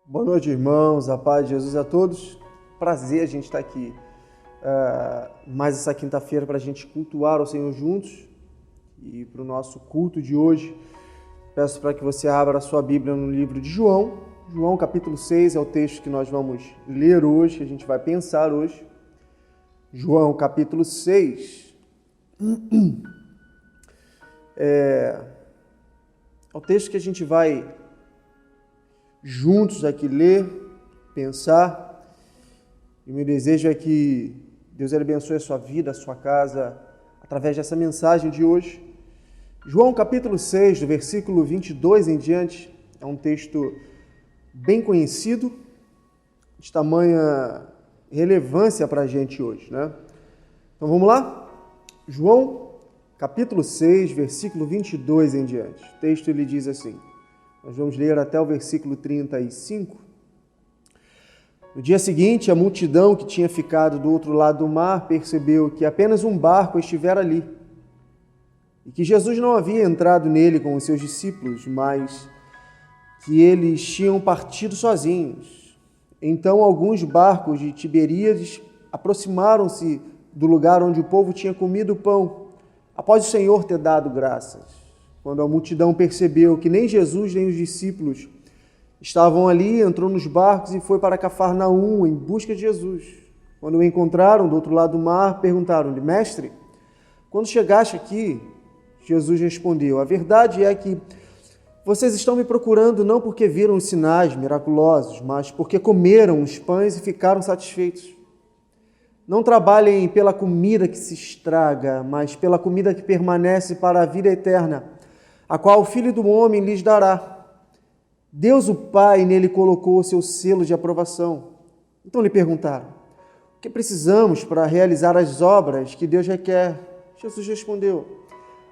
Boa noite, irmãos, a paz de Jesus a todos. Prazer a gente estar aqui mais essa quinta-feira para a gente cultuar o Senhor juntos. E para o nosso culto de hoje, peço para que você abra a sua Bíblia no livro de João. João capítulo 6 é o texto que nós vamos ler hoje, que a gente vai pensar hoje. João capítulo 6 é o texto que a gente vai juntos aqui ler, pensar, e meu desejo é que Deus abençoe a sua vida, a sua casa, através dessa mensagem de hoje. João capítulo 6, do versículo 22 em diante, é um texto bem conhecido, de tamanha relevância para a gente hoje, né? Então vamos lá? João capítulo 6, versículo 22 em diante. O texto ele diz assim. Nós vamos ler até o versículo 35. No dia seguinte, a multidão que tinha ficado do outro lado do mar percebeu que apenas um barco estivera ali e que Jesus não havia entrado nele com os seus discípulos, mas que eles tinham partido sozinhos. Então, alguns barcos de Tiberíades aproximaram-se do lugar onde o povo tinha comido o pão, após o Senhor ter dado graças. Quando a multidão percebeu que nem Jesus nem os discípulos estavam ali, entrou nos barcos e foi para Cafarnaum em busca de Jesus. Quando o encontraram do outro lado do mar, perguntaram-lhe: Mestre, quando chegaste aqui? Jesus respondeu: A verdade é que vocês estão me procurando não porque viram os sinais miraculosos, mas porque comeram os pães e ficaram satisfeitos. Não trabalhem pela comida que se estraga, mas pela comida que permanece para a vida eterna, a qual o Filho do Homem lhes dará. Deus, o Pai, nele colocou o seu selo de aprovação. Então lhe perguntaram: o que precisamos para realizar as obras que Deus requer? Jesus respondeu: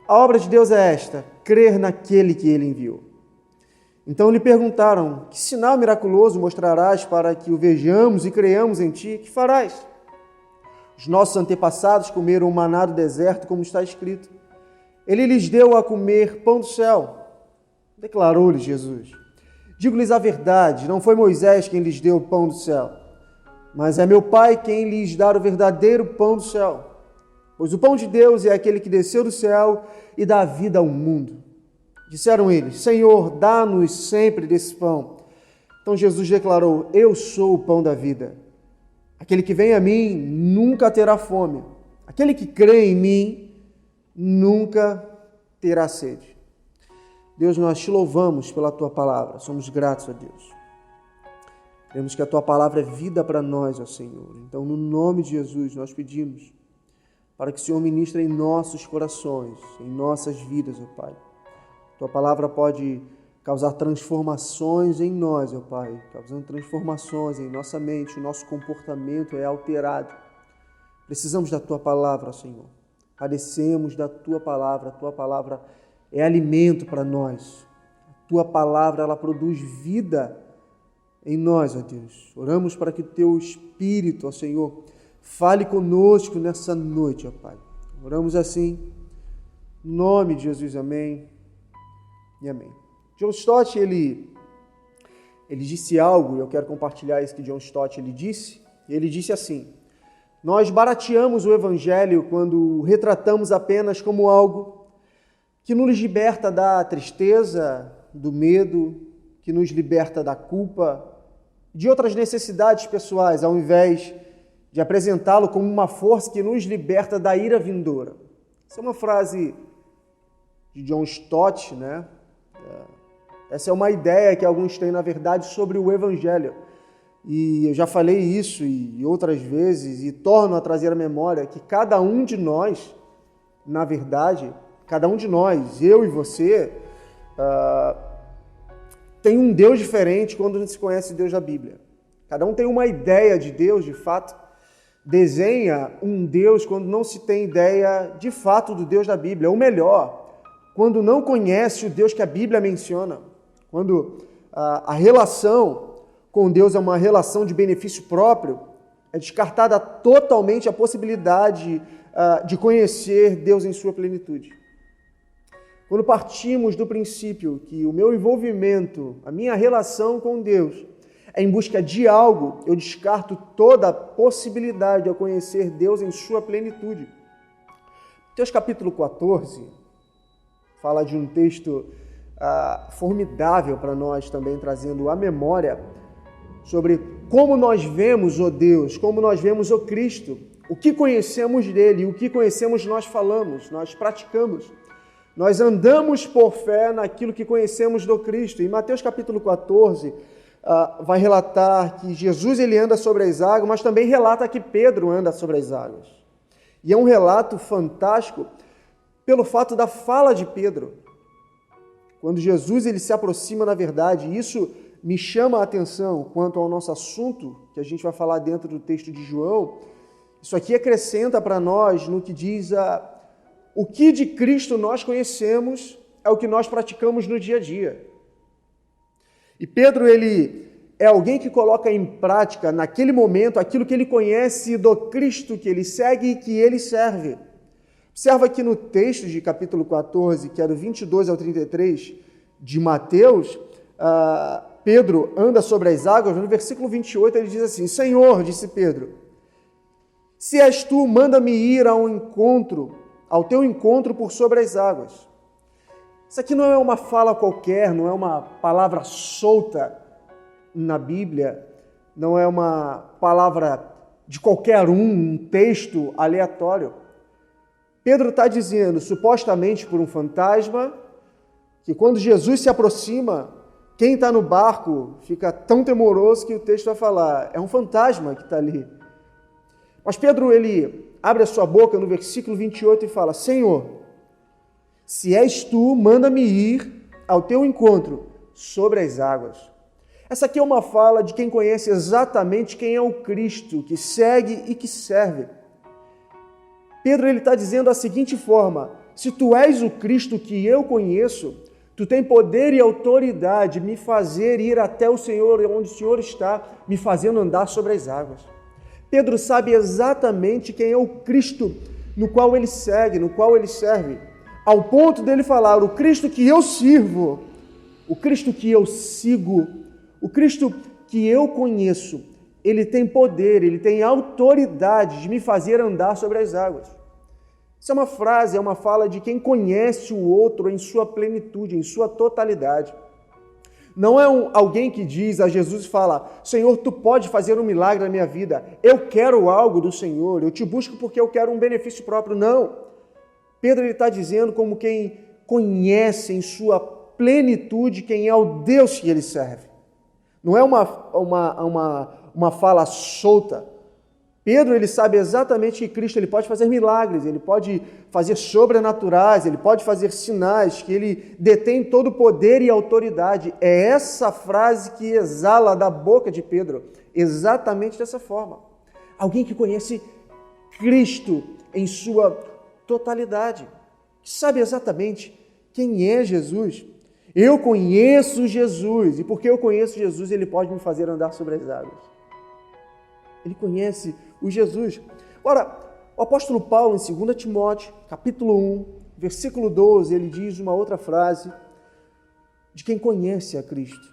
a obra de Deus é esta, crer naquele que ele enviou. Então lhe perguntaram: que sinal miraculoso mostrarás para que o vejamos e creiamos em ti? Que farás? Os nossos antepassados comeram o maná do deserto, como está escrito. Ele lhes deu a comer pão do céu. Declarou-lhes Jesus: digo-lhes a verdade, não foi Moisés quem lhes deu o pão do céu, mas é meu Pai quem lhes dá o verdadeiro pão do céu. Pois o pão de Deus é aquele que desceu do céu e dá vida ao mundo. Disseram eles: Senhor, dá-nos sempre desse pão. Então Jesus declarou: eu sou o pão da vida. Aquele que vem a mim nunca terá fome. Aquele que crê em mim nunca terá sede. Deus, nós te louvamos pela tua palavra. Somos gratos a Deus. Queremos que a tua palavra é vida para nós, ó Senhor. Então, no nome de Jesus, nós pedimos para que o Senhor ministre em nossos corações, em nossas vidas, ó Pai. Tua palavra pode causar transformações em nós, ó Pai, causando transformações em nossa mente, o nosso comportamento é alterado. Precisamos da tua palavra, ó Senhor. Padecemos da tua palavra, a tua palavra é alimento para nós. A tua palavra, ela produz vida em nós, ó Deus. Oramos para que o teu Espírito, ó Senhor, fale conosco nessa noite, ó Pai. Oramos assim, no nome de Jesus, amém e amém. John Stott, ele disse algo, e eu quero compartilhar isso que John Stott ele disse. Ele disse assim: nós barateamos o Evangelho quando o retratamos apenas como algo que nos liberta da tristeza, do medo, que nos liberta da culpa, de outras necessidades pessoais, ao invés de apresentá-lo como uma força que nos liberta da ira vindoura. Essa é uma frase de John Stott, né? Essa é uma ideia que alguns têm, na verdade, sobre o Evangelho. E eu já falei isso e outras vezes e torno a trazer à memória que cada um de nós, na verdade, cada um de nós, eu e você, tem um Deus diferente quando a gente se conhece Deus da Bíblia. Cada um tem uma ideia de Deus, de fato, desenha um Deus quando não se tem ideia de fato do Deus da Bíblia. Ou melhor, quando não conhece o Deus que a Bíblia menciona, quando a relação com Deus é uma relação de benefício próprio, é descartada totalmente a possibilidade de conhecer Deus em sua plenitude. Quando partimos do princípio que o meu envolvimento, a minha relação com Deus, é em busca de algo, eu descarto toda a possibilidade de eu conhecer Deus em sua plenitude. Mateus capítulo 14 fala de um texto formidável para nós também, trazendo à memória sobre como nós vemos o Deus, como nós vemos o Cristo, o que conhecemos dele, o que conhecemos nós falamos, nós praticamos. Nós andamos por fé naquilo que conhecemos do Cristo. Em Mateus capítulo 14, vai relatar que Jesus ele anda sobre as águas, mas também relata que Pedro anda sobre as águas. E é um relato fantástico pelo fato da fala de Pedro. Quando Jesus ele se aproxima, na verdade, isso me chama a atenção quanto ao nosso assunto, que a gente vai falar dentro do texto de João. Isso aqui acrescenta para nós no que diz o que de Cristo nós conhecemos é o que nós praticamos no dia a dia. E Pedro, ele é alguém que coloca em prática, naquele momento, aquilo que ele conhece do Cristo que ele segue e que ele serve. Observa que no texto de capítulo 14, que é do 22 ao 33 de Mateus, Pedro anda sobre as águas. No versículo 28 ele diz assim: Senhor, disse Pedro, se és tu, manda-me ir ao teu encontro por sobre as águas. Isso aqui não é uma fala qualquer, não é uma palavra solta na Bíblia, não é uma palavra de qualquer um texto aleatório. Pedro está dizendo, supostamente por um fantasma, que quando Jesus se aproxima, quem está no barco fica tão temoroso que o texto vai falar, é um fantasma que está ali. Mas Pedro, ele abre a sua boca no versículo 28 e fala, Senhor, se és tu, manda-me ir ao teu encontro sobre as águas. Essa aqui é uma fala de quem conhece exatamente quem é o Cristo, que segue e que serve. Pedro está dizendo da seguinte forma, se tu és o Cristo que eu conheço, tu tem poder e autoridade de me fazer ir até o Senhor, onde o Senhor está, me fazendo andar sobre as águas. Pedro sabe exatamente quem é o Cristo no qual ele segue, no qual ele serve, ao ponto dele falar, o Cristo que eu sirvo, o Cristo que eu sigo, o Cristo que eu conheço, ele tem poder, ele tem autoridade de me fazer andar sobre as águas. Isso é uma frase, é uma fala de quem conhece o outro em sua plenitude, em sua totalidade. Não é alguém que diz a Jesus e fala, Senhor, tu pode fazer um milagre na minha vida, eu quero algo do Senhor, eu te busco porque eu quero um benefício próprio. Não. Pedro está dizendo como quem conhece em sua plenitude quem é o Deus que ele serve. Não é uma fala solta. Pedro, ele sabe exatamente que Cristo ele pode fazer milagres, ele pode fazer sobrenaturais, ele pode fazer sinais, que ele detém todo o poder e autoridade. É essa frase que exala da boca de Pedro, exatamente dessa forma. Alguém que conhece Cristo em sua totalidade, que sabe exatamente quem é Jesus. Eu conheço Jesus, e porque eu conheço Jesus, ele pode me fazer andar sobre as águas. Ele conhece o Jesus. Ora, o apóstolo Paulo, em 2 Timóteo, capítulo 1, versículo 12, ele diz uma outra frase de quem conhece a Cristo.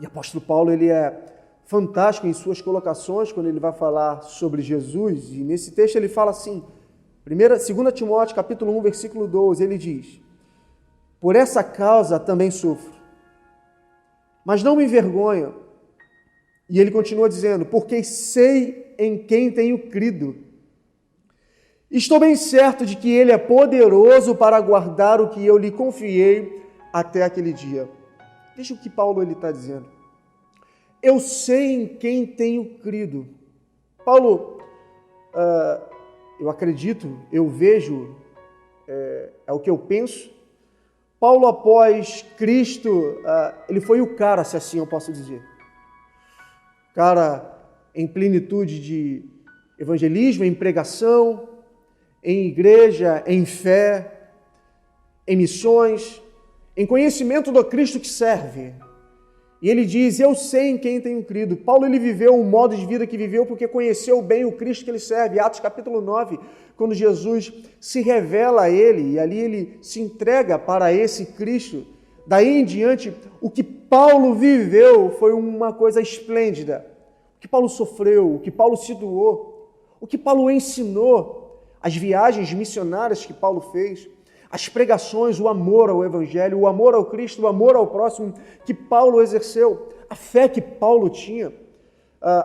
E o apóstolo Paulo, ele é fantástico em suas colocações, quando ele vai falar sobre Jesus, e nesse texto ele fala assim, 2 Timóteo, capítulo 1, versículo 12, ele diz, por essa causa também sofro, mas não me envergonho. E ele continua dizendo, porque sei em quem tenho crido. Estou bem certo de que ele é poderoso para guardar o que eu lhe confiei até aquele dia. Veja o que Paulo está dizendo. Eu sei em quem tenho crido. Paulo, eu acredito, eu vejo, é o que eu penso. Paulo, após Cristo, ele foi o cara, se assim eu posso dizer. Cara em plenitude de evangelismo, em pregação, em igreja, em fé, em missões, em conhecimento do Cristo que serve. E ele diz, eu sei em quem tenho crido. Paulo, ele viveu o modo de vida que viveu porque conheceu bem o Cristo que ele serve. Atos capítulo 9, quando Jesus se revela a ele, e ali ele se entrega para esse Cristo, Daí em diante, o que Paulo viveu foi uma coisa esplêndida. O que Paulo sofreu, o que Paulo se doou, o que Paulo ensinou, as viagens missionárias que Paulo fez, as pregações, o amor ao Evangelho, o amor ao Cristo, o amor ao próximo que Paulo exerceu, a fé que Paulo tinha,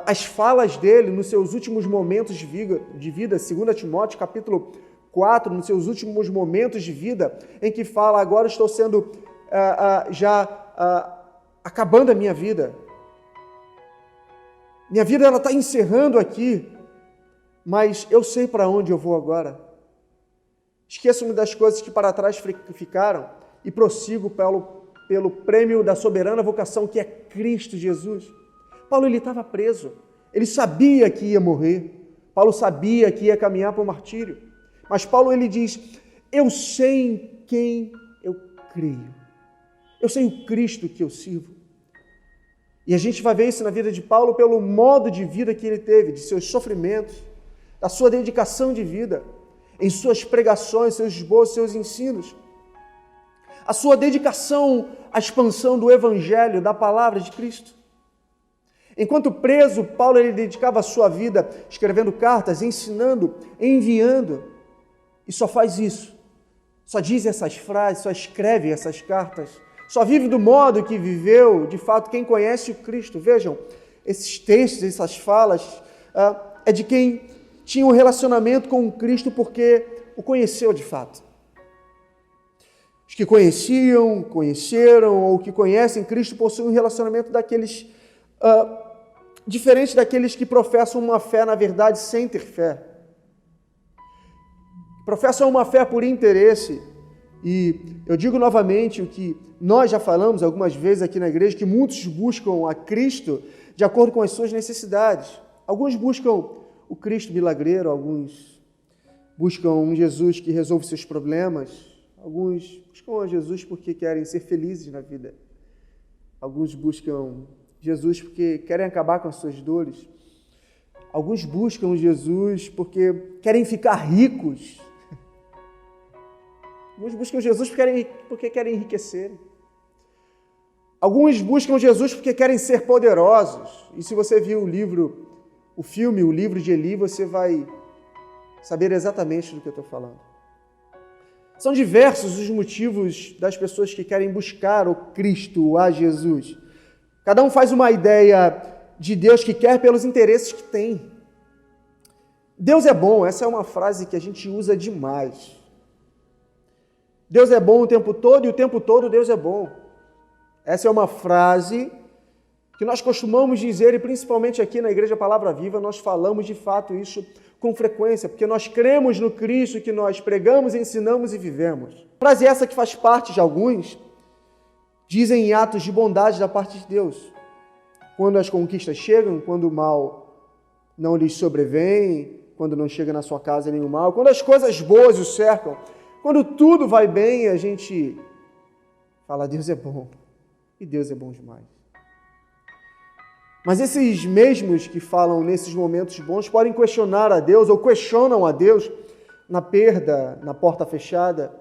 as falas dele nos seus últimos momentos de vida, 2 Timóteo capítulo 4, nos seus últimos momentos de vida, em que fala, agora estou sendo acabando a minha vida. Minha vida ela está encerrando aqui, mas eu sei para onde eu vou agora. Esqueço-me das coisas que para trás ficaram e prossigo pelo prêmio da soberana vocação que é Cristo Jesus. Paulo ele estava preso, ele sabia que ia morrer, Paulo sabia que ia caminhar para o martírio, mas Paulo ele diz, eu sei em quem eu creio, eu sei o Cristo que eu sirvo. E a gente vai ver isso na vida de Paulo pelo modo de vida que ele teve, de seus sofrimentos, da sua dedicação de vida, em suas pregações, seus esboços, seus ensinos, a sua dedicação à expansão do Evangelho, da palavra de Cristo. Enquanto preso, Paulo ele dedicava a sua vida escrevendo cartas, ensinando, enviando, e só faz isso, só diz essas frases, só escreve essas cartas, só vive do modo que viveu, de fato, quem conhece o Cristo. Vejam, esses textos, essas falas, é de quem tinha um relacionamento com o Cristo porque o conheceu de fato. Os que conheciam, conheceram, ou que conhecem Cristo possuem um relacionamento daqueles diferente daqueles que professam uma fé, na verdade, sem ter fé. Professam uma fé por interesse. E eu digo novamente o que nós já falamos algumas vezes aqui na igreja, que muitos buscam a Cristo de acordo com as suas necessidades. Alguns buscam o Cristo milagreiro, alguns buscam um Jesus que resolve seus problemas, alguns buscam a Jesus porque querem ser felizes na vida. Alguns buscam Jesus porque querem acabar com as suas dores. Alguns buscam Jesus porque querem ficar ricos. Alguns buscam Jesus porque querem enriquecer. Alguns buscam Jesus porque querem ser poderosos. E se você viu o livro de Eli, você vai saber exatamente do que eu estou falando. São diversos os motivos das pessoas que querem buscar o Cristo, a Jesus. Cada um faz uma ideia de Deus que quer pelos interesses que tem. Deus é bom, essa é uma frase que a gente usa demais. Deus é bom o tempo todo e o tempo todo Deus é bom. Essa é uma frase que nós costumamos dizer, e principalmente aqui na Igreja Palavra Viva, nós falamos de fato isso com frequência, porque nós cremos no Cristo que nós pregamos, ensinamos e vivemos. Frase essa que faz parte de alguns, dizem em atos de bondade da parte de Deus. Quando as conquistas chegam, quando o mal não lhes sobrevém, quando não chega na sua casa nenhum mal, quando as coisas boas o cercam, quando tudo vai bem, a gente fala, Deus é bom, e Deus é bom demais. Mas esses mesmos que falam nesses momentos bons podem questionar a Deus, ou questionam a Deus na perda, na porta fechada,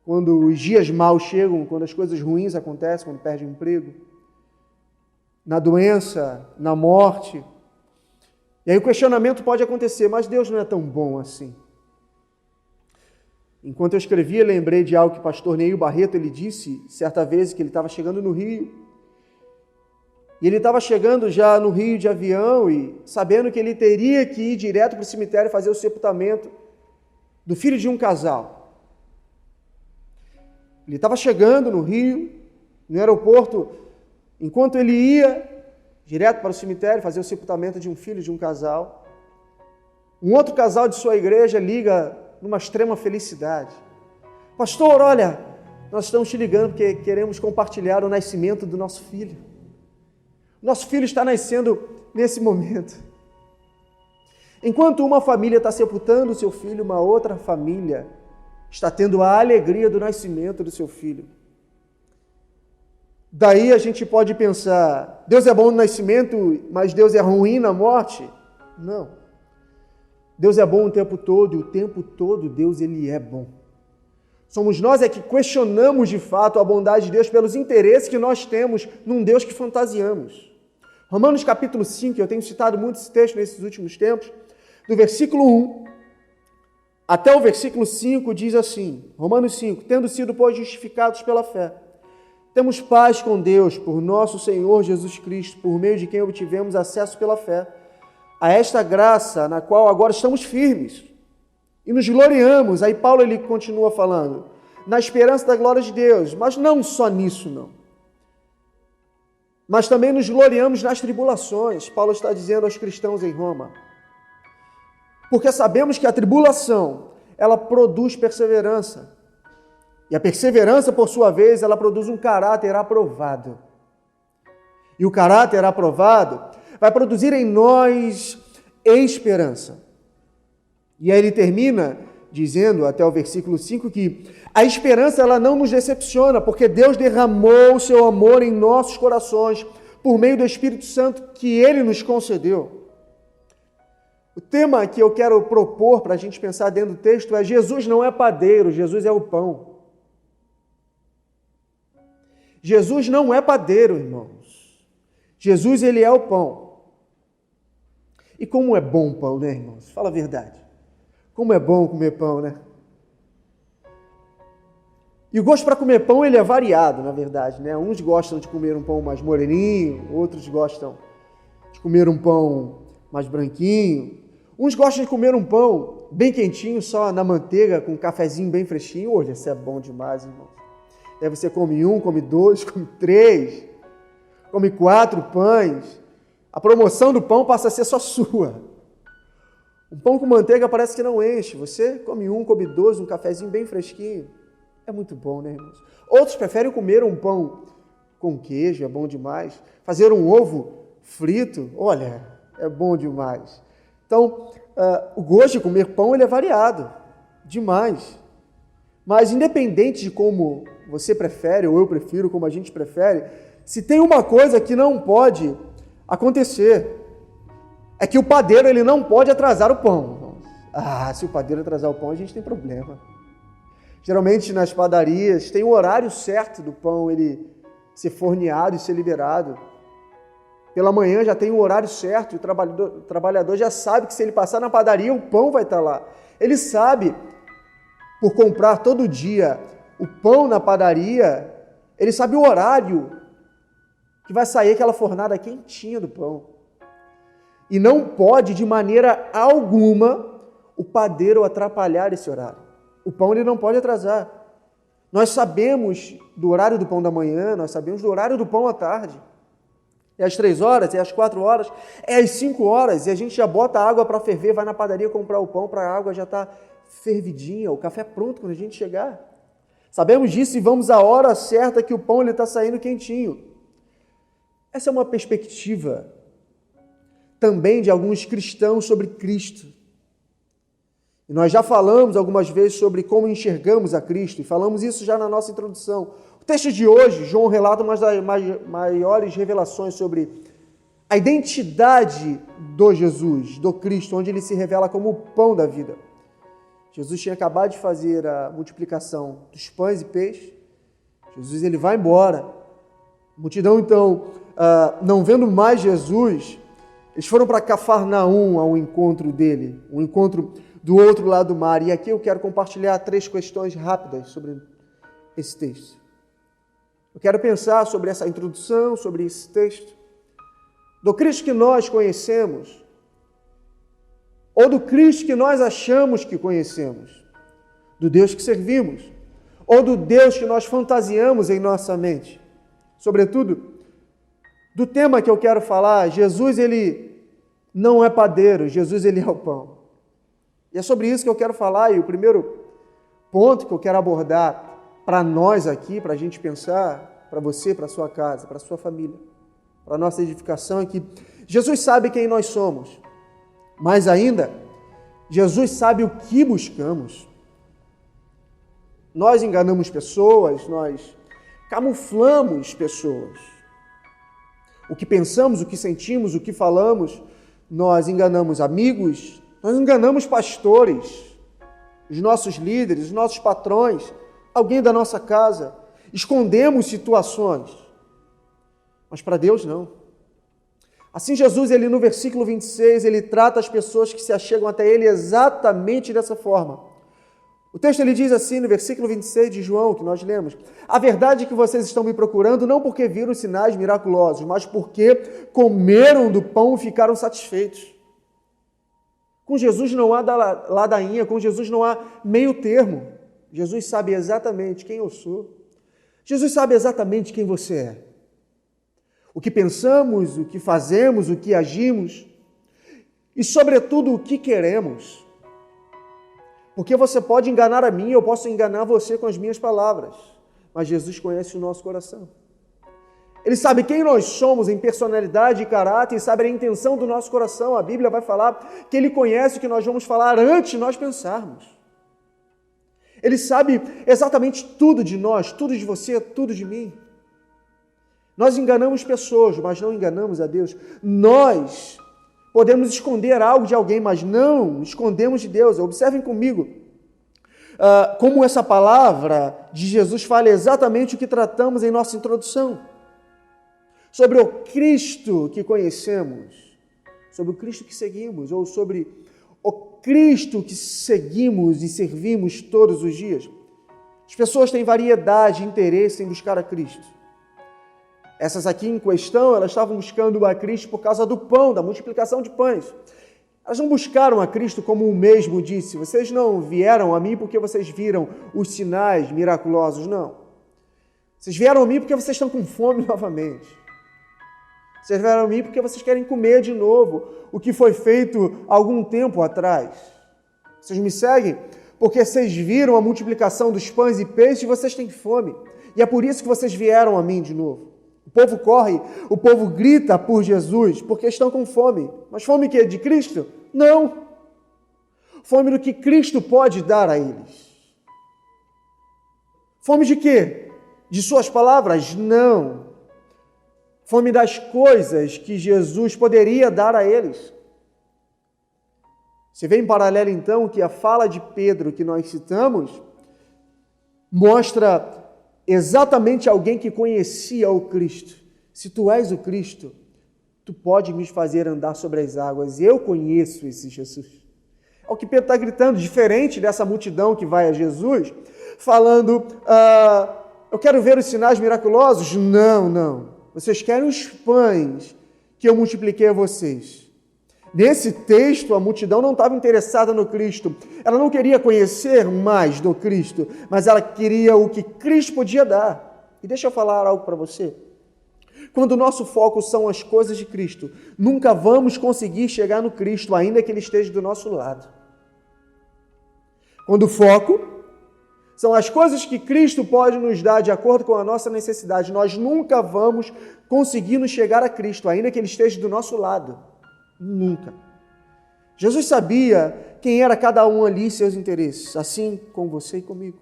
quando os dias maus chegam, quando as coisas ruins acontecem, quando perde o emprego, na doença, na morte. E aí o questionamento pode acontecer, mas Deus não é tão bom assim. Enquanto eu escrevia, lembrei de algo que o pastor Neil Barreto ele disse certa vez, que ele estava chegando no Rio. E ele estava chegando já no Rio de avião e sabendo que ele teria que ir direto para o cemitério fazer o sepultamento do filho de um casal. Ele estava chegando no Rio, no aeroporto, enquanto ele ia direto para o cemitério fazer o sepultamento de um filho de um casal. Um outro casal de sua igreja liga numa extrema felicidade. Pastor, olha, nós estamos te ligando porque queremos compartilhar o nascimento do nosso filho. Nosso filho está nascendo nesse momento. Enquanto uma família está sepultando o seu filho, uma outra família está tendo a alegria do nascimento do seu filho. Daí a gente pode pensar, Deus é bom no nascimento, mas Deus é ruim na morte? Não. Deus é bom o tempo todo, e o tempo todo Deus ele é bom. Somos nós que questionamos de fato a bondade de Deus pelos interesses que nós temos num Deus que fantasiamos. Romanos capítulo 5, eu tenho citado muito esse texto nesses últimos tempos, do versículo 1 até o versículo 5 diz assim, Romanos 5, tendo sido, pois, justificados pela fé, temos paz com Deus por nosso Senhor Jesus Cristo, por meio de quem obtivemos acesso pela fé, a esta graça na qual agora estamos firmes e nos gloriamos. Aí Paulo ele continua falando, na esperança da glória de Deus, mas não só nisso não. Mas também nos gloriamos nas tribulações. Paulo está dizendo aos cristãos em Roma, porque sabemos que a tribulação, ela produz perseverança. E a perseverança, por sua vez, ela produz um caráter aprovado. E o caráter aprovado vai produzir em nós esperança. E aí ele termina dizendo, até o versículo 5, que a esperança ela não nos decepciona, porque Deus derramou o seu amor em nossos corações por meio do Espírito Santo que Ele nos concedeu. O tema que eu quero propor para a gente pensar dentro do texto é: Jesus não é padeiro, Jesus é o pão. Jesus não é padeiro, irmãos. Jesus, Ele é o pão. E como é bom o pão, né, irmãos? Fala a verdade. Como é bom comer pão, né? E o gosto para comer pão, ele é variado, na verdade, né? Uns gostam de comer um pão mais moreninho, outros gostam de comer um pão mais branquinho. Uns gostam de comer um pão bem quentinho, só na manteiga, com um cafezinho bem fresquinho. Olha, isso é bom demais, irmãos. Aí você come 1, come 2, come 3, come 4 pães. A promoção do pão passa a ser só sua. Um pão com manteiga parece que não enche. Você come 1, come 2, um cafezinho bem fresquinho. É muito bom, né, irmãos? Outros preferem comer um pão com queijo, é bom demais. Fazer um ovo frito, olha, é bom demais. Então, o gosto de comer pão ele é variado, demais. Mas independente de como você prefere, ou eu prefiro, como a gente prefere, se tem uma coisa que não pode acontecer, é que o padeiro ele não pode atrasar o pão. Se o padeiro atrasar o pão, a gente tem problema. Geralmente nas padarias tem o horário certo do pão ele ser forneado e ser liberado. Pela manhã já tem o horário certo, e o trabalhador já sabe que se ele passar na padaria, o pão vai estar lá. Ele sabe, por comprar todo dia o pão na padaria, ele sabe o horário que vai sair aquela fornada quentinha do pão. E não pode, de maneira alguma, o padeiro atrapalhar esse horário. O pão ele não pode atrasar. Nós sabemos do horário do pão da manhã, nós sabemos do horário do pão à tarde. É às 3 horas, é às 4 horas, é às 5 horas, e a gente já bota a água para ferver, vai na padaria comprar o pão, para a água já estar fervidinha, o café pronto quando a gente chegar. Sabemos disso e vamos à hora certa que o pão está saindo quentinho. Essa é uma perspectiva também de alguns cristãos sobre Cristo. E nós já falamos algumas vezes sobre como enxergamos a Cristo, e falamos isso já na nossa introdução. O texto de hoje, João relata uma das maiores revelações sobre a identidade do Jesus, do Cristo, onde ele se revela como o pão da vida. Jesus tinha acabado de fazer a multiplicação dos pães e peixes. Jesus ele vai embora. A multidão, então, não vendo mais Jesus, eles foram para Cafarnaum ao encontro dele, um encontro do outro lado do mar. E aqui eu quero compartilhar 3 questões rápidas sobre esse texto. Eu quero pensar sobre essa introdução, sobre esse texto, do Cristo que nós conhecemos, ou do Cristo que nós achamos que conhecemos, do Deus que servimos, ou do Deus que nós fantasiamos em nossa mente. Sobretudo, do tema que eu quero falar, Jesus ele não é padeiro, Jesus ele é o pão. E é sobre isso que eu quero falar, e o primeiro ponto que eu quero abordar para nós aqui, para a gente pensar, para você, para a sua casa, para a sua família, para a nossa edificação, é que Jesus sabe quem nós somos. Mais ainda, Jesus sabe o que buscamos. Nós enganamos pessoas, nós camuflamos pessoas. O que pensamos, o que sentimos, o que falamos, nós enganamos amigos, nós enganamos pastores, os nossos líderes, os nossos patrões, alguém da nossa casa, escondemos situações. Mas para Deus não. Assim Jesus, ele no versículo 26, ele trata as pessoas que se achegam até ele exatamente dessa forma. O texto ele diz assim no versículo 26 de João, que nós lemos: a verdade é que vocês estão me procurando não porque viram sinais miraculosos, mas porque comeram do pão e ficaram satisfeitos. Com Jesus não há ladainha, com Jesus não há meio termo. Jesus sabe exatamente quem eu sou. Jesus sabe exatamente quem você é. O que pensamos, o que fazemos, o que agimos e, sobretudo, o que queremos. Porque você pode enganar a mim, eu posso enganar você com as minhas palavras, mas Jesus conhece o nosso coração. Ele sabe quem nós somos em personalidade e caráter e sabe a intenção do nosso coração. A Bíblia vai falar que Ele conhece o que nós vamos falar antes de nós pensarmos. Ele sabe exatamente tudo de nós, tudo de você, tudo de mim. Nós enganamos pessoas, mas não enganamos a Deus. Nós podemos esconder algo de alguém, mas não escondemos de Deus. Observem comigo como essa palavra de Jesus fala exatamente o que tratamos em nossa introdução. Sobre o Cristo que conhecemos, sobre o Cristo que seguimos, ou sobre o Cristo que seguimos e servimos todos os dias. As pessoas têm variedade e interesse em buscar a Cristo. Essas aqui em questão, elas estavam buscando a Cristo por causa do pão, da multiplicação de pães. Elas não buscaram a Cristo como o mesmo disse: vocês não vieram a mim porque vocês viram os sinais miraculosos, não. Vocês vieram a mim porque vocês estão com fome novamente. Vocês vieram a mim porque vocês querem comer de novo o que foi feito algum tempo atrás. Vocês me seguem porque vocês viram a multiplicação dos pães e peixes e vocês têm fome. E é por isso que vocês vieram a mim de novo. O povo corre, o povo grita por Jesus, porque estão com fome. Mas fome que é de Cristo? Não. Fome do que Cristo pode dar a eles. Fome de quê? De suas palavras? Não. Fome das coisas que Jesus poderia dar a eles. Você vê em paralelo, então, que a fala de Pedro que nós citamos mostra exatamente alguém que conhecia o Cristo. Se tu és o Cristo, tu pode me fazer andar sobre as águas. Eu conheço esse Jesus. É o que Pedro está gritando, diferente dessa multidão que vai a Jesus, falando, eu quero ver os sinais miraculosos. Não. Vocês querem os pães que eu multipliquei a vocês. Nesse texto, a multidão não estava interessada no Cristo. Ela não queria conhecer mais do Cristo, mas ela queria o que Cristo podia dar. E deixa eu falar algo para você. Quando o nosso foco são as coisas de Cristo, nunca vamos conseguir chegar no Cristo, ainda que Ele esteja do nosso lado. Quando o foco são as coisas que Cristo pode nos dar de acordo com a nossa necessidade, nós nunca vamos conseguir nos chegar a Cristo, ainda que Ele esteja do nosso lado. Nunca. Jesus sabia quem era cada um ali e seus interesses, assim com você e comigo.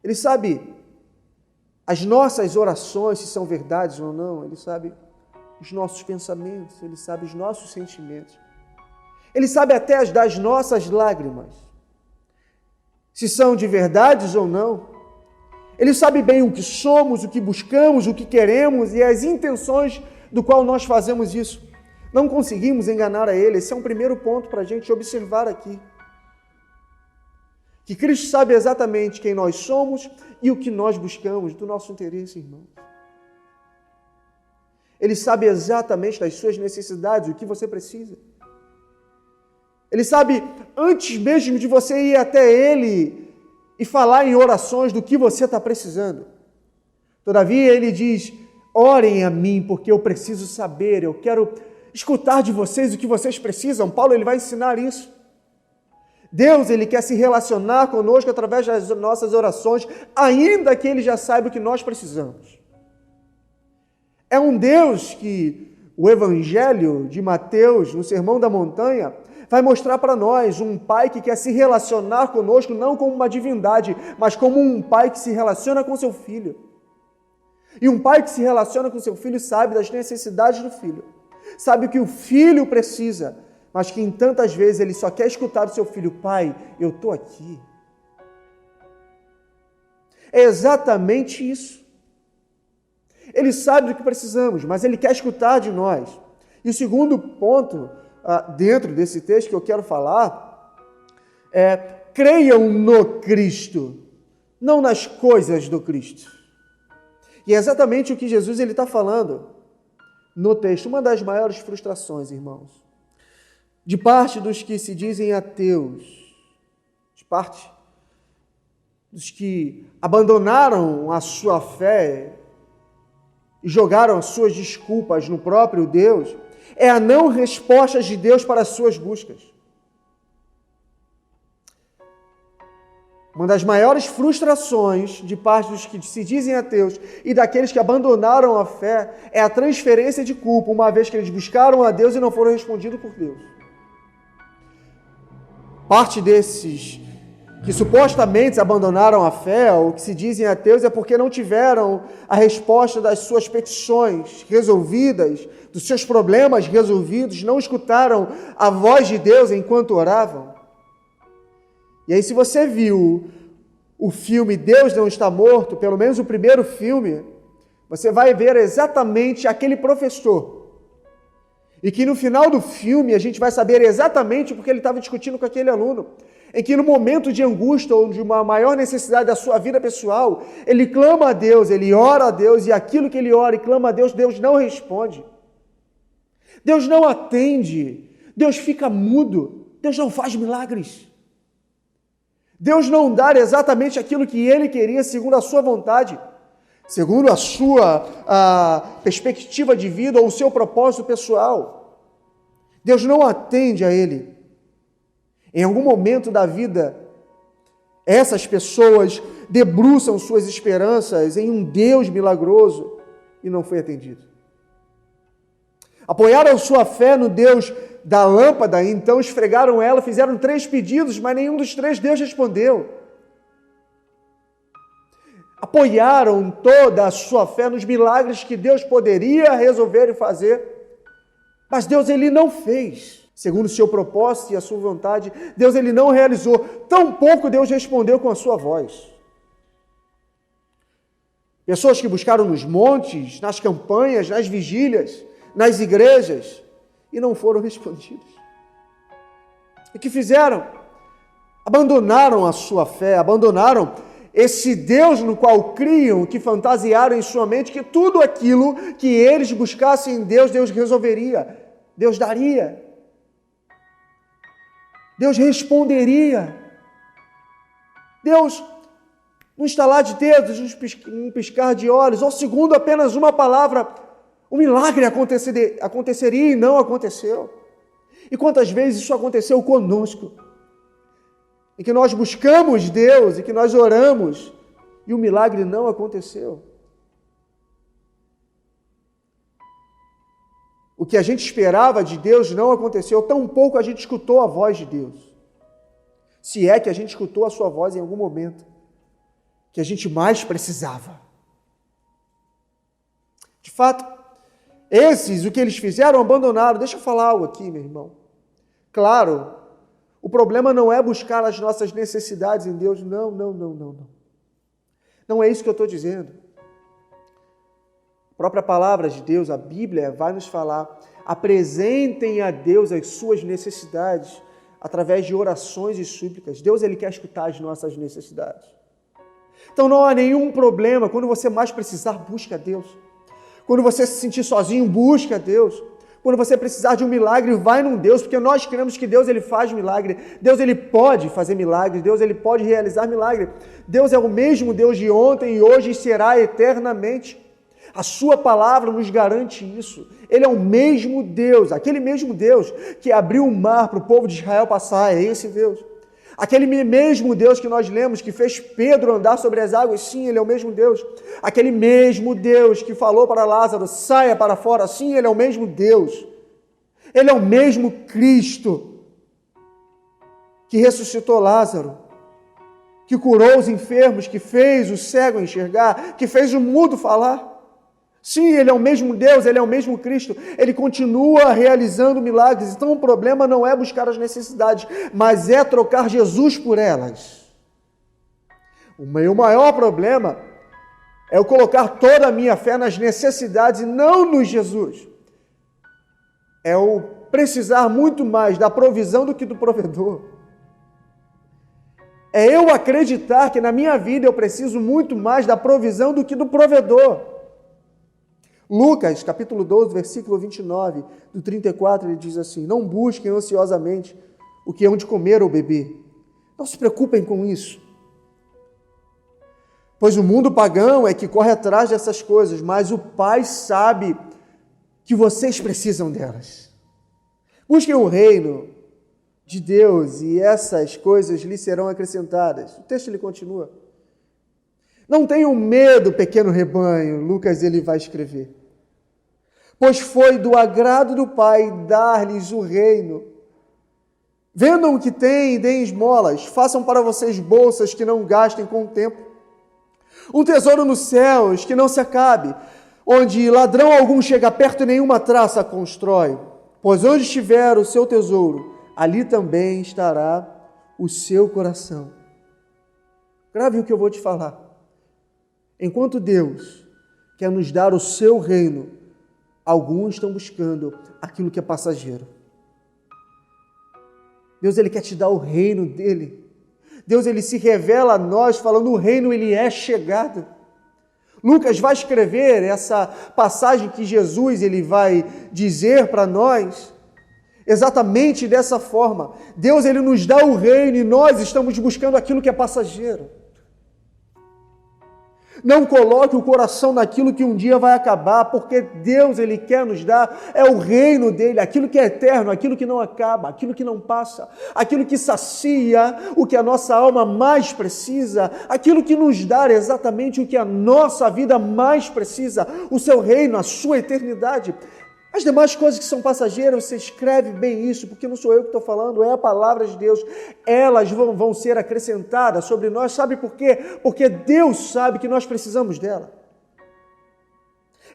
Ele sabe as nossas orações, se são verdades ou não. Ele sabe os nossos pensamentos, Ele sabe os nossos sentimentos. Ele sabe até as das nossas lágrimas, se são de verdades ou não. Ele sabe bem o que somos, o que buscamos, o que queremos e as intenções do qual nós fazemos isso. Não conseguimos enganar a Ele. Esse é um primeiro ponto para a gente observar aqui. Que Cristo sabe exatamente quem nós somos e o que nós buscamos, do nosso interesse, irmãos. Ele sabe exatamente das suas necessidades, o que você precisa. Ele sabe, antes mesmo de você ir até Ele e falar em orações do que você está precisando. Todavia, Ele diz, orem a mim, porque eu preciso saber, eu quero escutar de vocês o que vocês precisam. Paulo, ele vai ensinar isso. Deus, Ele quer se relacionar conosco através das nossas orações, ainda que Ele já saiba o que nós precisamos. É um Deus que o Evangelho de Mateus, no Sermão da Montanha, vai mostrar para nós um Pai que quer se relacionar conosco, não como uma divindade, mas como um Pai que se relaciona com seu Filho. E um Pai que se relaciona com seu Filho sabe das necessidades do Filho. Sabe o que o Filho precisa, mas que em tantas vezes ele só quer escutar do seu filho: Pai, eu estou aqui. É exatamente isso. Ele sabe do que precisamos, mas Ele quer escutar de nós. E o segundo ponto, dentro desse texto que eu quero falar, é: creiam no Cristo, não nas coisas do Cristo. E é exatamente o que Jesus está falando no texto. Uma das maiores frustrações, irmãos, de parte dos que se dizem ateus, de parte dos que abandonaram a sua fé e jogaram as suas desculpas no próprio Deus, é a não resposta de Deus para as suas buscas. Uma das maiores frustrações de parte dos que se dizem ateus e daqueles que abandonaram a fé é a transferência de culpa, uma vez que eles buscaram a Deus e não foram respondidos por Deus. Parte desses que supostamente abandonaram a fé ou que se dizem ateus é porque não tiveram a resposta das suas petições resolvidas, dos seus problemas resolvidos, não escutaram a voz de Deus enquanto oravam. E aí, se você viu o filme Deus Não Está Morto, pelo menos o primeiro filme, você vai ver exatamente aquele professor. E que no final do filme a gente vai saber exatamente porque ele estava discutindo com aquele aluno. Em que no momento de angústia ou de uma maior necessidade da sua vida pessoal, ele clama a Deus, ele ora a Deus, e aquilo que ele ora e clama a Deus, Deus não responde. Deus não atende, Deus fica mudo, Deus não faz milagres. Deus não dá exatamente aquilo que ele queria segundo a sua vontade, segundo a sua perspectiva de vida ou o seu propósito pessoal. Deus não atende a ele. Em algum momento da vida, essas pessoas debruçam suas esperanças em um Deus milagroso e não foi atendido. Apoiaram sua fé no Deus da lâmpada, então esfregaram ela, fizeram 3 pedidos, mas nenhum dos 3 Deus respondeu. Apoiaram toda a sua fé nos milagres que Deus poderia resolver e fazer, mas Deus ele não fez. Segundo o seu propósito e a sua vontade, Deus ele não realizou. Tampouco Deus respondeu com a sua voz. Pessoas que buscaram nos montes, nas campanhas, nas vigílias, nas igrejas, e não foram respondidos. E que fizeram? Abandonaram a sua fé, abandonaram esse Deus no qual criam, que fantasiaram em sua mente que tudo aquilo que eles buscassem em Deus, Deus resolveria, Deus daria. Deus responderia. Deus, num estalar de dedos, num piscar de olhos, ou segundo apenas uma palavra, o milagre aconteceria e não aconteceu. E quantas vezes isso aconteceu conosco? Em que nós buscamos Deus, e que nós oramos, e o milagre não aconteceu. O que a gente esperava de Deus não aconteceu, tampouco a gente escutou a voz de Deus. Se é que a gente escutou a sua voz em algum momento, que a gente mais precisava. De fato, o que eles fizeram, abandonaram. Deixa eu falar algo aqui, meu irmão. Claro, o problema não é buscar as nossas necessidades em Deus. Não. Não é isso que eu estou dizendo. A própria palavra de Deus, a Bíblia, vai nos falar: apresentem a Deus as suas necessidades através de orações e súplicas. Deus ele quer escutar as nossas necessidades. Então não há nenhum problema. Quando você mais precisar, busque a Deus. Quando você se sentir sozinho, busque a Deus. Quando você precisar de um milagre, vai num Deus, porque nós cremos que Deus ele faz milagre. Deus ele pode fazer milagre. Deus ele pode realizar milagre. Deus é o mesmo Deus de ontem e hoje e será eternamente. A sua palavra nos garante isso. Ele é o mesmo Deus, aquele mesmo Deus que abriu o mar para o povo de Israel passar, é esse Deus. Aquele mesmo Deus que nós lemos, que fez Pedro andar sobre as águas, sim, ele é o mesmo Deus. Aquele mesmo Deus que falou para Lázaro, saia para fora, sim, ele é o mesmo Deus. Ele é o mesmo Cristo que ressuscitou Lázaro, que curou os enfermos, que fez o cego enxergar, que fez o mudo falar. Sim, ele é o mesmo Deus, ele é o mesmo Cristo, ele continua realizando milagres. Então o problema não é buscar as necessidades, mas é trocar Jesus por elas. O meu maior problema é eu colocar toda a minha fé nas necessidades e não no Jesus. É eu precisar muito mais da provisão do que do provedor. É eu acreditar que na minha vida eu preciso muito mais da provisão do que do provedor. Lucas, capítulo 12, versículo 29, do 34, ele diz assim: não busquem ansiosamente o que hão de comer ou beber. Não se preocupem com isso. Pois o mundo pagão é que corre atrás dessas coisas, mas o Pai sabe que vocês precisam delas. Busquem o reino de Deus e essas coisas lhe serão acrescentadas. O texto ele continua. Não tenham medo, pequeno rebanho, Lucas ele vai escrever. Pois foi do agrado do Pai dar-lhes o reino. Vendam o que têm e deem esmolas. Façam para vocês bolsas que não gastem com o tempo. Um tesouro nos céus que não se acabe, onde ladrão algum chega perto e nenhuma traça constrói. Pois onde estiver o seu tesouro, ali também estará o seu coração. Grave o que eu vou te falar. Enquanto Deus quer nos dar o seu reino, alguns estão buscando aquilo que é passageiro. Deus ele quer te dar o reino dele. Deus ele se revela a nós falando o reino ele é chegado. Lucas vai escrever essa passagem que Jesus ele vai dizer para nós exatamente dessa forma. Deus ele nos dá o reino e nós estamos buscando aquilo que é passageiro. Não coloque o coração naquilo que um dia vai acabar, porque Deus ele quer nos dar, é o reino dele, aquilo que é eterno, aquilo que não acaba, aquilo que não passa, aquilo que sacia o que a nossa alma mais precisa, aquilo que nos dá exatamente o que a nossa vida mais precisa, o seu reino, a sua eternidade. As demais coisas que são passageiras, você escreve bem isso, porque não sou eu que estou falando, é a palavra de Deus. Elas vão ser acrescentadas sobre nós, sabe por quê? Porque Deus sabe que nós precisamos dela.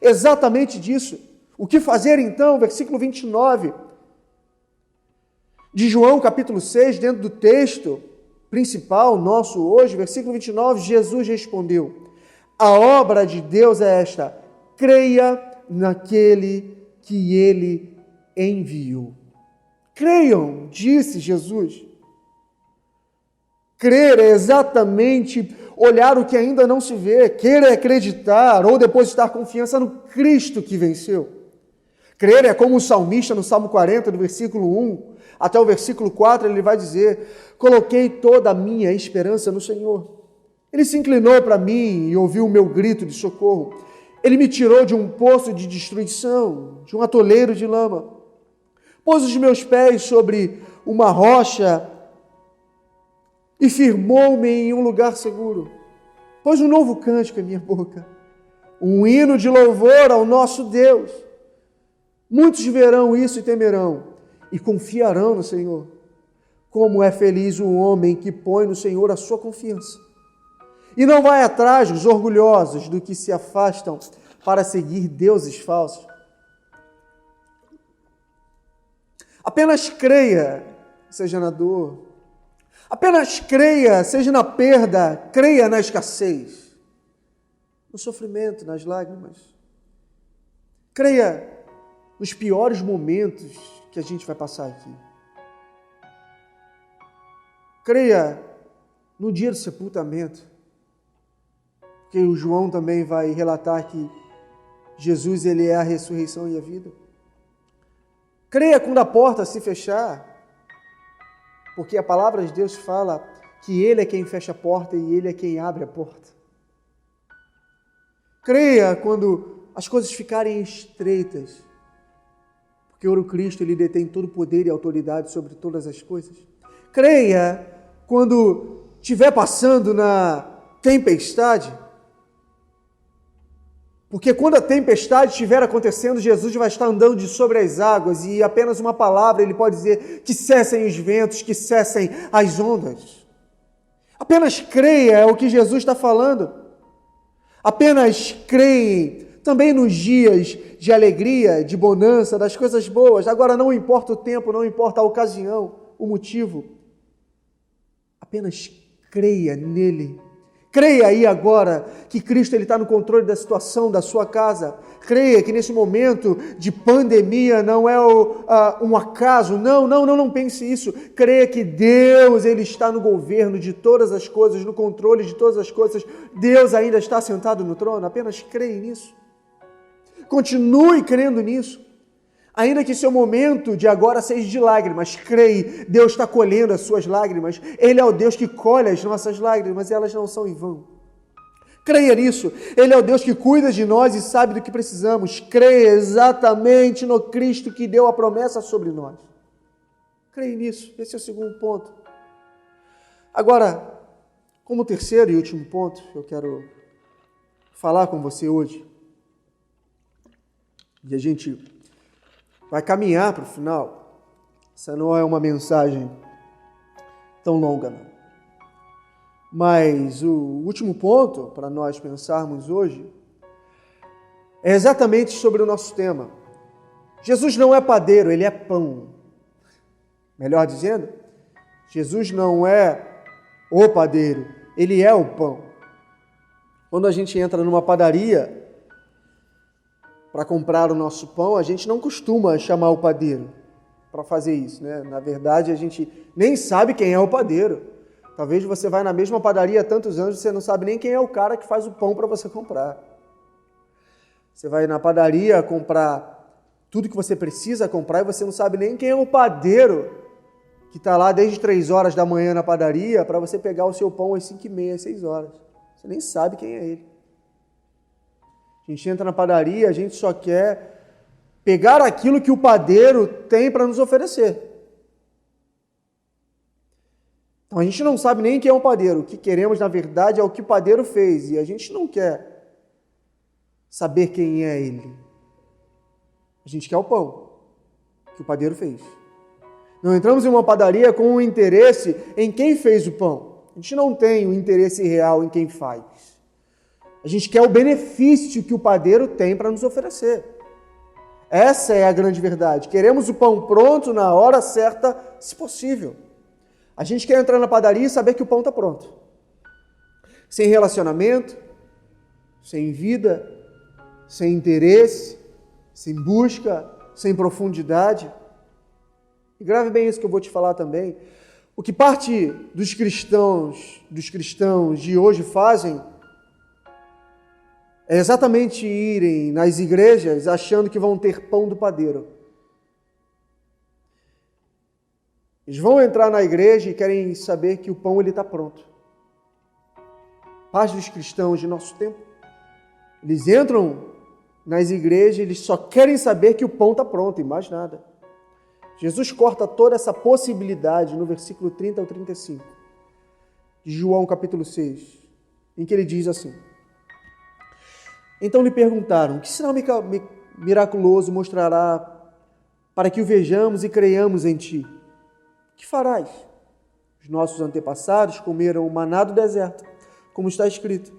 Exatamente disso. O que fazer então? Versículo 29 de João, capítulo 6, dentro do texto principal nosso hoje, versículo 29, Jesus respondeu: a obra de Deus é esta, creia naquele que ele enviou. Creiam, disse Jesus. Crer é exatamente olhar o que ainda não se vê, querer é acreditar ou depositar confiança no Cristo que venceu. Crer é como o salmista no Salmo 40, do versículo 1 até o versículo 4, ele vai dizer: coloquei toda a minha esperança no Senhor. Ele se inclinou para mim e ouviu o meu grito de socorro. Ele me tirou de um poço de destruição, de um atoleiro de lama. Pôs os meus pés sobre uma rocha e firmou-me em um lugar seguro. Pôs um novo cântico em minha boca, um hino de louvor ao nosso Deus. Muitos verão isso e temerão e confiarão no Senhor. Como é feliz o homem que põe no Senhor a sua confiança e não vai atrás dos orgulhosos, do que se afastam para seguir deuses falsos. Apenas creia, seja na dor. Apenas creia, seja na perda, creia na escassez, no sofrimento, nas lágrimas. Creia nos piores momentos que a gente vai passar aqui. Creia no dia do sepultamento. Porque o João também vai relatar que Jesus ele é a ressurreição e a vida. Creia quando a porta se fechar, porque a palavra de Deus fala que Ele é quem fecha a porta e Ele é quem abre a porta. Creia quando as coisas ficarem estreitas, porque o Cristo ele detém todo o poder e autoridade sobre todas as coisas. Creia quando estiver passando na tempestade, porque quando a tempestade estiver acontecendo, Jesus vai estar andando sobre as águas e apenas uma palavra ele pode dizer que cessem os ventos, que cessem as ondas. Apenas creia é o que Jesus está falando. Apenas creia também nos dias de alegria, de bonança, das coisas boas. Agora não importa o tempo, não importa a ocasião, o motivo. Apenas creia nele. Creia aí agora que Cristo está no controle da situação da sua casa. Creia que nesse momento de pandemia não é um acaso. Não pense isso. Creia que Deus ele está no governo de todas as coisas, no controle de todas as coisas. Deus ainda está sentado no trono. Apenas creia nisso. Continue crendo nisso. Ainda que seu momento de agora seja de lágrimas, creia, Deus está colhendo as suas lágrimas. Ele é o Deus que colhe as nossas lágrimas e elas não são em vão. Creia nisso. Ele é o Deus que cuida de nós e sabe do que precisamos. Creia exatamente no Cristo que deu a promessa sobre nós. Creia nisso. Esse é o segundo ponto. Agora, como terceiro e último ponto, eu quero falar com você hoje. E a gente vai caminhar para o final. Essa não é uma mensagem tão longa, não. Mas o último ponto para nós pensarmos hoje é exatamente sobre o nosso tema. Jesus não é padeiro, ele é pão. Melhor dizendo, Jesus não é o padeiro, ele é o pão. Quando a gente entra numa padaria para comprar o nosso pão, a gente não costuma chamar o padeiro para fazer isso, né? Na verdade, a gente nem sabe quem é o padeiro. Talvez você vai na mesma padaria há tantos anos e você não sabe nem quem é o cara que faz o pão para você comprar. Você vai na padaria comprar tudo que você precisa comprar e você não sabe nem quem é o padeiro que está lá desde 3 horas da manhã na padaria para você pegar o seu pão às 5h30, às 6 horas. Você nem sabe quem é ele. A gente entra na padaria, a gente só quer pegar aquilo que o padeiro tem para nos oferecer. Então a gente não sabe nem quem é o padeiro. O que queremos, na verdade, é o que o padeiro fez. E a gente não quer saber quem é ele. A gente quer o pão que o padeiro fez. Não entramos em uma padaria com um interesse em quem fez o pão. A gente não tem um interesse real em quem faz. A gente quer o benefício que o padeiro tem para nos oferecer. Essa é a grande verdade. Queremos o pão pronto na hora certa, se possível. A gente quer entrar na padaria e saber que o pão está pronto. Sem relacionamento, sem vida, sem interesse, sem busca, sem profundidade. E grave bem isso que eu vou te falar também. O que parte dos cristãos de hoje fazem é exatamente irem nas igrejas achando que vão ter pão do padeiro. Eles vão entrar na igreja e querem saber que o pão está pronto. Parte dos cristãos de nosso tempo, eles entram nas igrejas e eles só querem saber que o pão está pronto e mais nada. Jesus corta toda essa possibilidade no versículo 30 ao 35 de João capítulo 6, em que ele diz assim: Então lhe perguntaram, que sinal miraculoso mostrará para que o vejamos e creiamos em ti? Que farás? Os nossos antepassados comeram o maná do deserto, como está escrito.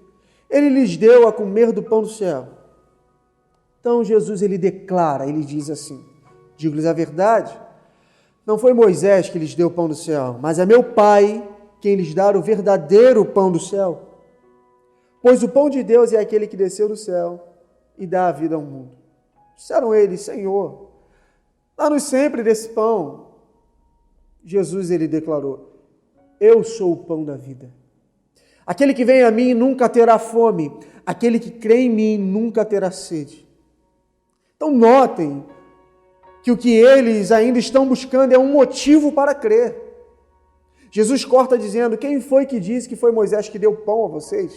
Ele lhes deu a comer do pão do céu. Então Jesus ele declara, ele diz assim: digo-lhes a verdade, não foi Moisés que lhes deu o pão do céu, mas é meu Pai quem lhes dá o verdadeiro pão do céu. Pois o pão de Deus é aquele que desceu do céu e dá a vida ao mundo. Disseram eles: Senhor, dá-nos sempre desse pão. Jesus ele declarou: eu sou o pão da vida. Aquele que vem a mim nunca terá fome, aquele que crê em mim nunca terá sede. Então notem que o que eles ainda estão buscando é um motivo para crer. Jesus corta dizendo: quem foi que disse que foi Moisés que deu pão a vocês?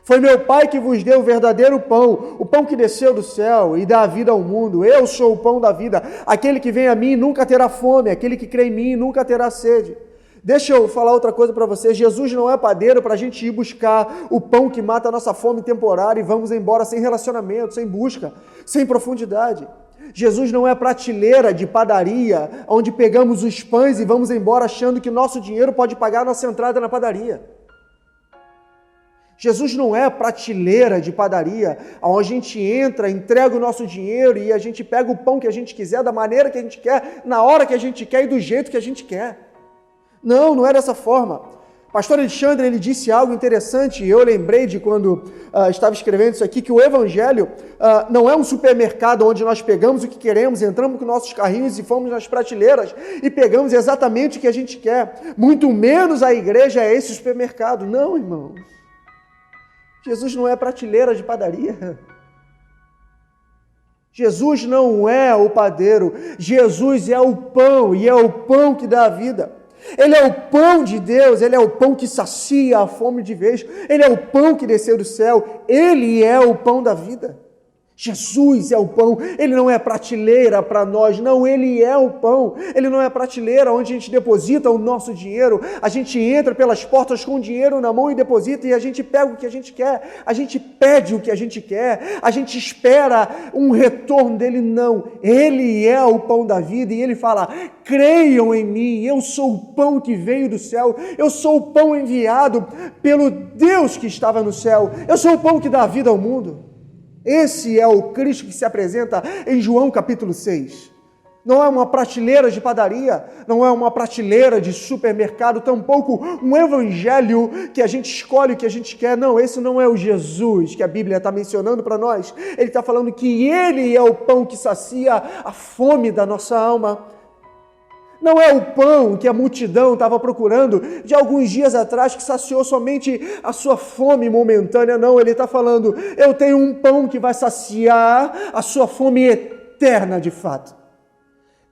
Foi meu Pai que vos deu o verdadeiro pão, o pão que desceu do céu e dá a vida ao mundo. Eu sou o pão da vida. Aquele que vem a mim nunca terá fome, aquele que crê em mim nunca terá sede. Deixa eu falar outra coisa para você. Jesus não é padeiro para a gente ir buscar o pão que mata a nossa fome temporária e vamos embora sem relacionamento, sem busca, sem profundidade. Jesus não é prateleira de padaria, onde pegamos os pães e vamos embora achando que nosso dinheiro pode pagar a nossa entrada na padaria. Jesus não é prateleira de padaria, onde a gente entra, entrega o nosso dinheiro e a gente pega o pão que a gente quiser, da maneira que a gente quer, na hora que a gente quer e do jeito que a gente quer. Não é dessa forma. Pastor Alexandre, ele disse algo interessante, e eu lembrei de quando estava escrevendo isso aqui, que o Evangelho não é um supermercado onde nós pegamos o que queremos, entramos com nossos carrinhos e fomos nas prateleiras e pegamos exatamente o que a gente quer. Muito menos a igreja é esse supermercado. Não, irmãos. Jesus não é prateleira de padaria. Jesus não é o padeiro. Jesus é o pão, e é o pão que dá a vida. Ele é o pão de Deus, Ele é o pão que sacia a fome de vez, Ele é o pão que desceu do céu, Ele é o pão da vida. Jesus é o pão, Ele não é prateleira para nós, não, Ele é o pão, Ele não é prateleira onde a gente deposita o nosso dinheiro, a gente entra pelas portas com o dinheiro na mão e deposita e a gente pega o que a gente quer, a gente pede o que a gente quer, a gente espera um retorno dEle, não, Ele é o pão da vida e Ele fala, creiam em mim, eu sou o pão que veio do céu, eu sou o pão enviado pelo Deus que estava no céu, eu sou o pão que dá vida ao mundo. Esse é o Cristo que se apresenta em João capítulo 6. Não é uma prateleira de padaria, não é uma prateleira de supermercado, tampouco um evangelho que a gente escolhe o que a gente quer. Não, esse não é o Jesus que a Bíblia está mencionando para nós. Ele está falando que Ele é o pão que sacia a fome da nossa alma. Não é o pão que a multidão estava procurando de alguns dias atrás, que saciou somente a sua fome momentânea, não. Ele está falando, eu tenho um pão que vai saciar a sua fome eterna de fato.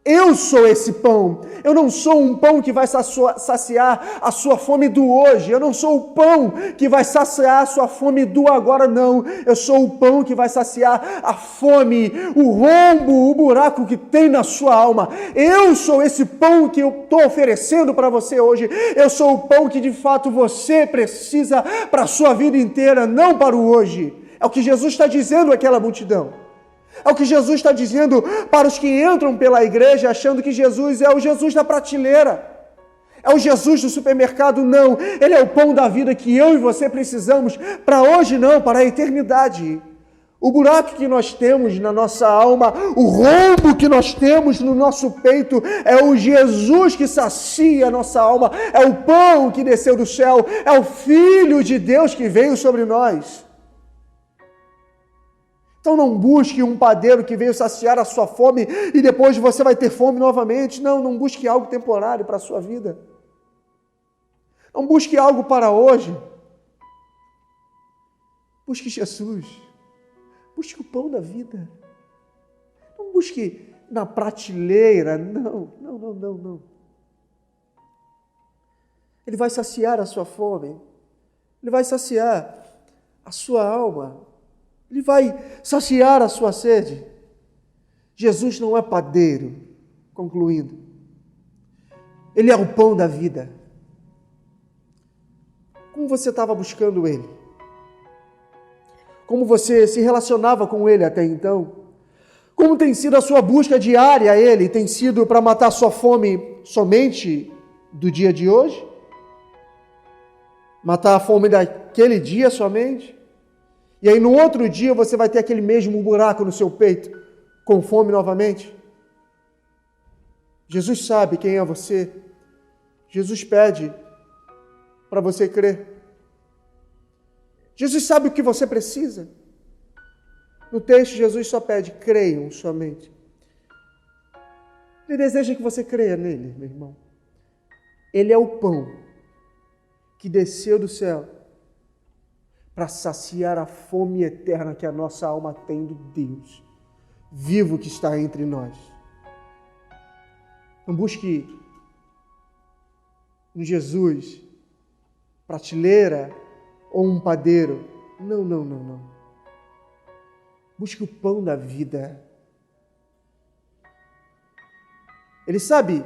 Eu sou esse pão, eu não sou um pão que vai saciar a sua fome do hoje, eu não sou o pão que vai saciar a sua fome do agora, não, eu sou o pão que vai saciar a fome, o rombo, o buraco que tem na sua alma. Eu sou esse pão que eu estou oferecendo para você hoje, eu sou o pão que de fato você precisa para a sua vida inteira, não para o hoje. É o que Jesus está dizendo àquela multidão. É o que Jesus está dizendo para os que entram pela igreja achando que Jesus é o Jesus da prateleira. É o Jesus do supermercado, não. Ele é o pão da vida que eu e você precisamos para hoje, não, para a eternidade. O buraco que nós temos na nossa alma, o rombo que nós temos no nosso peito, é o Jesus que sacia a nossa alma, é o pão que desceu do céu, é o Filho de Deus que veio sobre nós. Então não busque um padeiro que veio saciar a sua fome e depois você vai ter fome novamente. Não busque algo temporário para a sua vida. Não busque algo para hoje. Busque Jesus. Busque o pão da vida. Não busque na prateleira. Não. Ele vai saciar a sua fome. Ele vai saciar a sua alma. Ele vai saciar a sua sede. Jesus não é padeiro, concluindo. Ele é o pão da vida. Como você estava buscando Ele? Como você se relacionava com Ele até então? Como tem sido a sua busca diária a Ele? Tem sido para matar sua fome somente do dia de hoje? Matar a fome daquele dia somente? E aí no outro dia você vai ter aquele mesmo buraco no seu peito, com fome novamente? Jesus sabe quem é você. Jesus pede para você crer. Jesus sabe o que você precisa. No texto, Jesus só pede, creiam somente. Ele deseja que você creia nele, meu irmão. Ele é o pão que desceu do céu para saciar a fome eterna que a nossa alma tem do Deus vivo que está entre nós. Não busque um Jesus prateleira ou um padeiro. Não. Busque o pão da vida. Ele sabe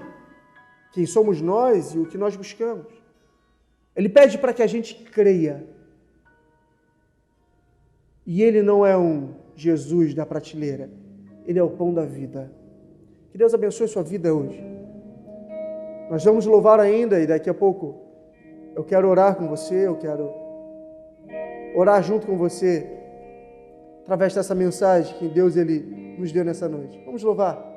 quem somos nós e o que nós buscamos. Ele pede para que a gente creia. E Ele não é um Jesus da prateleira. Ele é o pão da vida. Que Deus abençoe sua vida hoje. Nós vamos louvar ainda e daqui a pouco eu quero orar com você, eu quero orar junto com você através dessa mensagem que Deus Ele nos deu nessa noite. Vamos louvar.